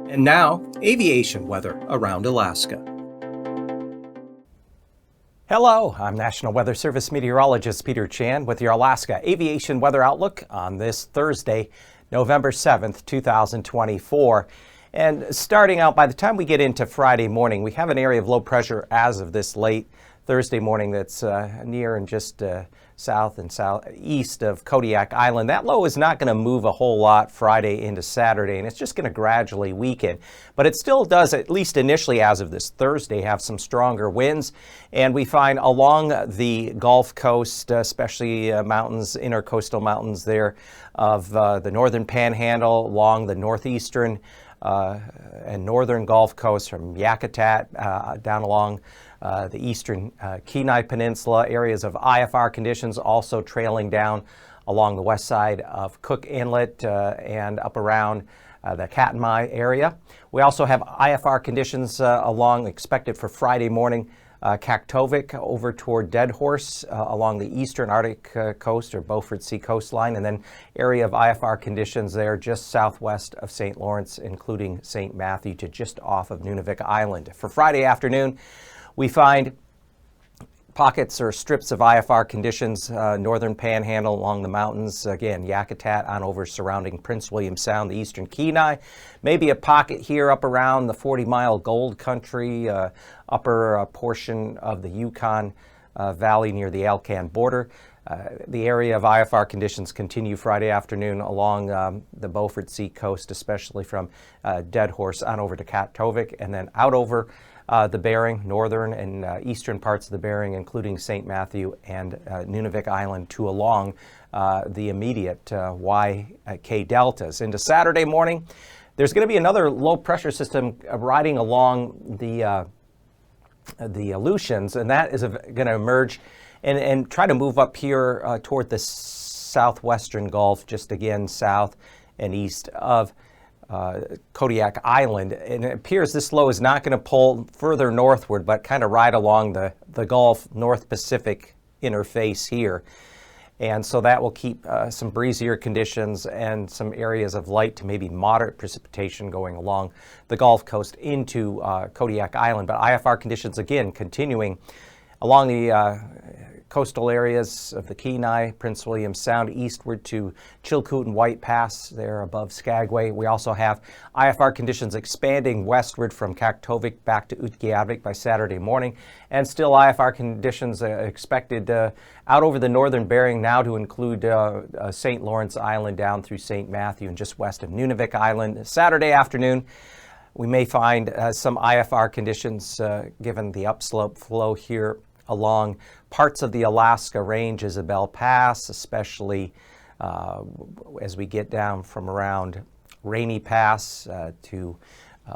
And now, aviation weather around Alaska. Hello, I'm National Weather Service meteorologist Peter Chan with your Alaska Aviation Weather Outlook on this Thursday, November 7th, 2024. And starting out, by the time we get into Friday morning, we have an area of low pressure as of this late Thursday morning that's near and just south and southeast of Kodiak Island. That low is not going to move a whole lot Friday into Saturday, and it's just going to gradually weaken. But it still does, at least initially as of this Thursday, have some stronger winds. And we find along the Gulf Coast, especially mountains, intercoastal mountains there of the northern Panhandle, along the northeastern and northern Gulf Coast from Yakutat down along the eastern Kenai Peninsula, areas of IFR conditions also trailing down along the west side of Cook Inlet and up around the Katmai area. We also have IFR conditions along expected for Friday morning, Kaktovik over toward Dead Horse along the eastern Arctic coast or Beaufort Sea coastline, and then area of IFR conditions there just southwest of St. Lawrence, including St. Matthew to just off of Nunavik Island. For Friday afternoon, we find pockets or strips of IFR conditions, northern Panhandle along the mountains, again, Yakutat on over surrounding Prince William Sound, the eastern Kenai. Maybe a pocket here up around the 40-mile Gold Country, upper portion of the Yukon Valley near the Alcan border. The area of IFR conditions continue Friday afternoon along the Beaufort Sea coast, especially from Dead Horse on over to Kaktovik, and then out over the Bering, northern and eastern parts of the Bering, including St. Matthew and Nunavik Island, to along the immediate YK deltas. Into Saturday morning, there's going to be another low pressure system riding along the Aleutians, and that is going to emerge and try to move up here toward the southwestern Gulf, just again south and east of Kodiak Island. And it appears this low is not going to pull further northward, but kind of ride along the Gulf North Pacific interface here. And so that will keep some breezier conditions and some areas of light to maybe moderate precipitation going along the Gulf Coast into Kodiak Island. But IFR conditions, again, continuing along the coastal areas of the Kenai, Prince William Sound, eastward to Chilkoot and White Pass there above Skagway. We also have IFR conditions expanding westward from Kaktovik back to Utqiagvik by Saturday morning, and still IFR conditions expected out over the northern Bering now to include St. Lawrence Island down through St. Matthew and just west of Nunavik Island. Saturday afternoon, we may find some IFR conditions given the upslope flow here along parts of the Alaska Range, Isabel Pass, especially as we get down from around Rainy Pass to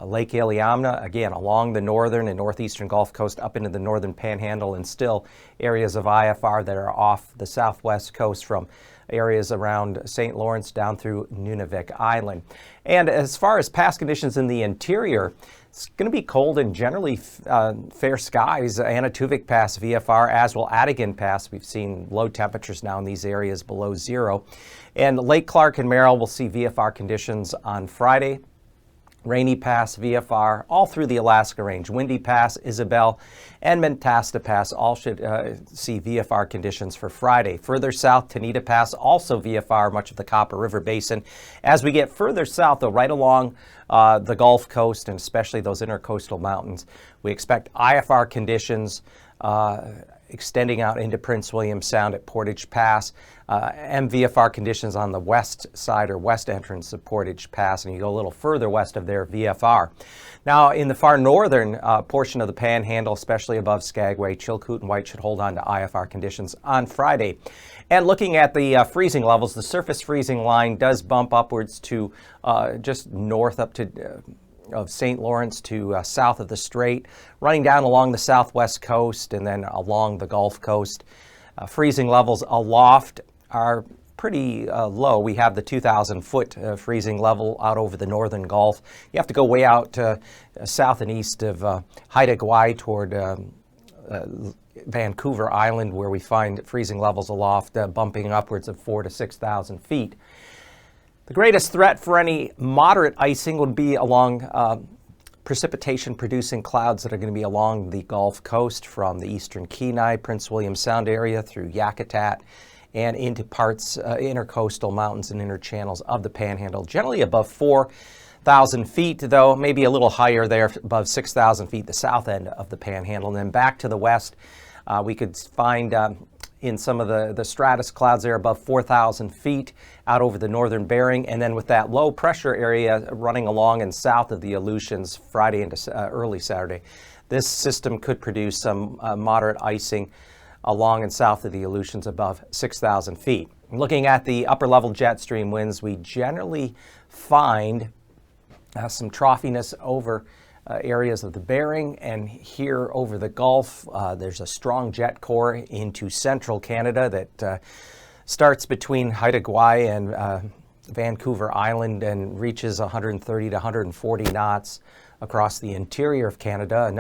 Lake Iliamna, again along the northern and northeastern Gulf Coast up into the northern Panhandle, and still areas of IFR that are off the southwest coast from areas around St. Lawrence down through Nunavik Island. And as far as pass conditions in the interior, it's going to be cold and generally fair skies. Anatuvik Pass VFR, as will Adigan Pass. We've seen low temperatures now in these areas below zero. And Lake Clark and Merrill will see VFR conditions on Friday. Rainy Pass, VFR, all through the Alaska Range. Windy Pass, Isabel, and Mentasta Pass all should see VFR conditions for Friday. Further south, Tanita Pass, also VFR, much of the Copper River Basin. As we get further south, though, right along the Gulf Coast, and especially those intercoastal mountains, we expect IFR conditions extending out into Prince William Sound at Portage Pass, MVFR conditions on the west side or west entrance of Portage Pass, and you go a little further west of there, VFR. Now, in the far northern portion of the Panhandle, especially above Skagway, Chilkoot and White should hold on to IFR conditions on Friday. And looking at the freezing levels, the surface freezing line does bump upwards to just north up to of St. Lawrence to south of the Strait, running down along the southwest coast and then along the Gulf Coast. Freezing levels aloft are pretty low. We have the 2,000-foot freezing level out over the northern Gulf. You have to go way out south and east of Haida Gwaii toward Vancouver Island, where we find freezing levels aloft bumping upwards of 4,000 to 6,000 feet. The greatest threat for any moderate icing would be along precipitation-producing clouds that are going to be along the Gulf Coast from the eastern Kenai, Prince William Sound area through Yakutat and into parts, intercoastal mountains and interchannels of the Panhandle, generally above 4,000 feet, though maybe a little higher there, above 6,000 feet, the south end of the Panhandle. And then back to the west, we could find in some of the stratus clouds there above 4,000 feet out over the northern Bering, and then with that low pressure area running along and south of the Aleutians Friday into early Saturday, this system could produce some moderate icing along and south of the Aleutians above 6,000 feet. Looking at the upper level jet stream winds, we generally find some troughiness over areas of the Bering, and here over the Gulf there's a strong jet core into central Canada that starts between Haida Gwaii and Vancouver Island and reaches 130 to 140 knots across the interior of Canada.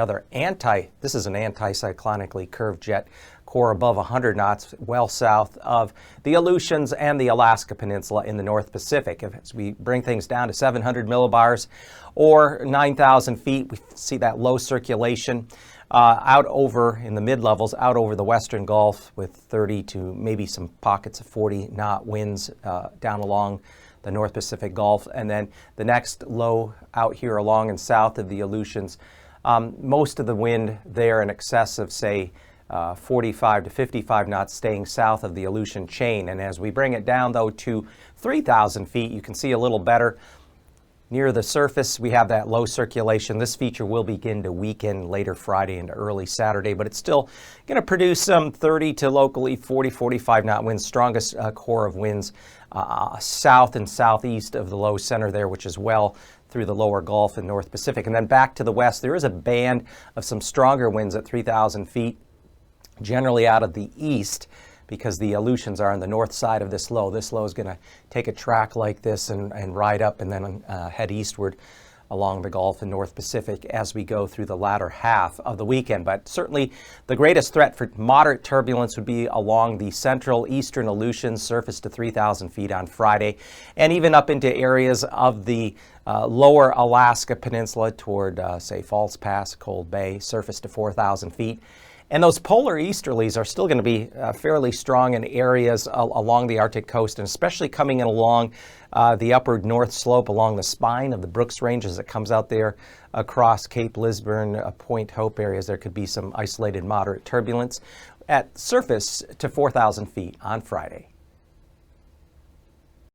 This is an anticyclonically curved jet core above 100 knots well south of the Aleutians and the Alaska Peninsula in the North Pacific. As we bring things down to 700 millibars or 9,000 feet, we see that low circulation out over in the mid-levels, out over the western Gulf with 30 to maybe some pockets of 40-knot winds down along the North Pacific Gulf. And then the next low out here along and south of the Aleutians, most of the wind there in excess of, say, 45 to 55 knots staying south of the Aleutian chain. And as we bring it down, though, to 3,000 feet, you can see a little better. Near the surface, we have that low circulation. This feature will begin to weaken later Friday into early Saturday, but it's still going to produce some 30 to locally 40, 45 knot winds, strongest core of winds south and southeast of the low center there, which is well through the lower Gulf and North Pacific. And then back to the west, there is a band of some stronger winds at 3,000 feet, generally out of the east, because the Aleutians are on the north side of this low. This low is going to take a track like this and ride up and then head eastward along the Gulf and North Pacific as we go through the latter half of the weekend. But certainly the greatest threat for moderate turbulence would be along the central eastern Aleutians, surface to 3,000 feet on Friday, and even up into areas of the lower Alaska Peninsula toward, say, False Pass, Cold Bay, surface to 4,000 feet. And those polar easterlies are still going to be fairly strong in areas along the Arctic coast, and especially coming in along the upward north slope along the spine of the Brooks Range as it comes out there across Cape Lisburne, Point Hope areas. There could be some isolated moderate turbulence at surface to 4,000 feet on Friday.